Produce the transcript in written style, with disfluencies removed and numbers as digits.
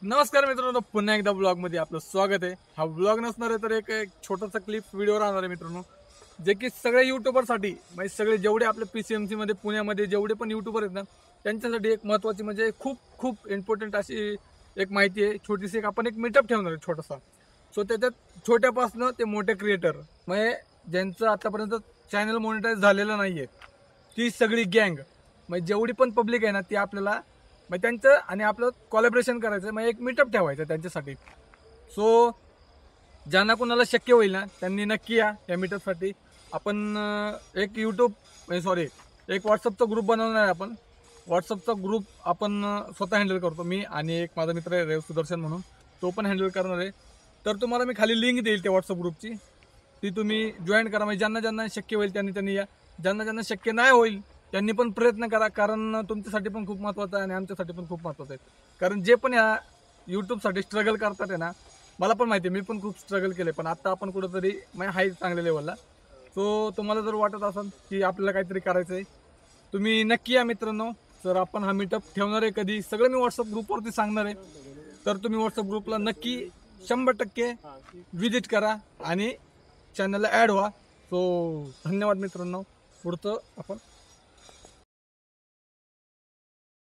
नमस्कार मित्रांनो, पुन्हा एकदा ब्लॉग मध्ये आपलं स्वागत आहे। हा ब्लॉग नसणार आहे तर एक छोटासा क्लिप व्हिडिओ राहणार आहे मित्रांनो, जे की सगळे युट्यूबरसाठी म्हणजे सगळे जेवढे आपले पीसीएमसी मध्ये पुण्यामध्ये जेवढे पण युट्यूबर आहेत ना त्यांच्यासाठी एक महत्त्वाची म्हणजे खूप खूप इम्पॉर्टंट अशी एक माहिती आहे। छोटीशी एक आपण एक मीटअप ठेवणार आहे छोटासा। सो त्याच्यात छोट्यापासनं ते मोठे क्रिएटर म्हणजे ज्यांचं आतापर्यंत चॅनल मॉनिटाईज झालेलं नाहीये ती सगळी गँग म्हणजे जेवढी पण पब्लिक आहे ना ती आपल्याला मग त्यांचं आणि आपलं कोलॅबरेशन करायचं मग एक मीटअप ठेवायचं त्यांच्यासाठी। सो ज्यांना कोणाला शक्य होईल ना त्यांनी नक्की या मीटअपसाठी। आपण एक यूट्यूब सॉरी एक व्हॉट्सअपचा ग्रुप बनवणार आहे। आपण व्हॉट्सअपचा ग्रुप आपण स्वतः हँडल करतो मी आणि एक माझा मित्र आहे रेव सुदर्शन म्हणून, तो पण हँडल करणार आहे। तर तुम्हाला मी खाली लिंक देईल त्या व्हॉट्सअप ग्रुपची, ती तुम्ही जॉईन करा। म्हणजे ज्यांना ज्यांना शक्य होईल त्यांनी या, ज्यांना ज्यांना शक्य नाही होईल त्यांनी पण प्रयत्न करा, कारण तुमच्यासाठी पण खूप महत्त्वाचं आहे आणि आमच्यासाठी पण खूप महत्त्वाचं आहे। कारण जे पण या यूट्यूबसाठी स्ट्रगल करतात आहे ना, मला पण माहिती आहे, मी पण खूप स्ट्रगल केले, पण आता आपण कुठंतरी हाय चांगल्या लेवलला। सो तुम्हाला जर वाटत असेल की आपल्याला काहीतरी करायचं आहे तुम्ही नक्की या मित्रांनो। तर आपण हा मीटअप ठेवणार आहे कधी सगळं मी व्हॉट्सअप ग्रुपवरती सांगणार आहे, तर तुम्ही व्हॉट्सअप ग्रुपला नक्की 100% विजिट करा आणि चॅनलला ॲड व्हा। सो धन्यवाद मित्रांनो, पुढचं आपण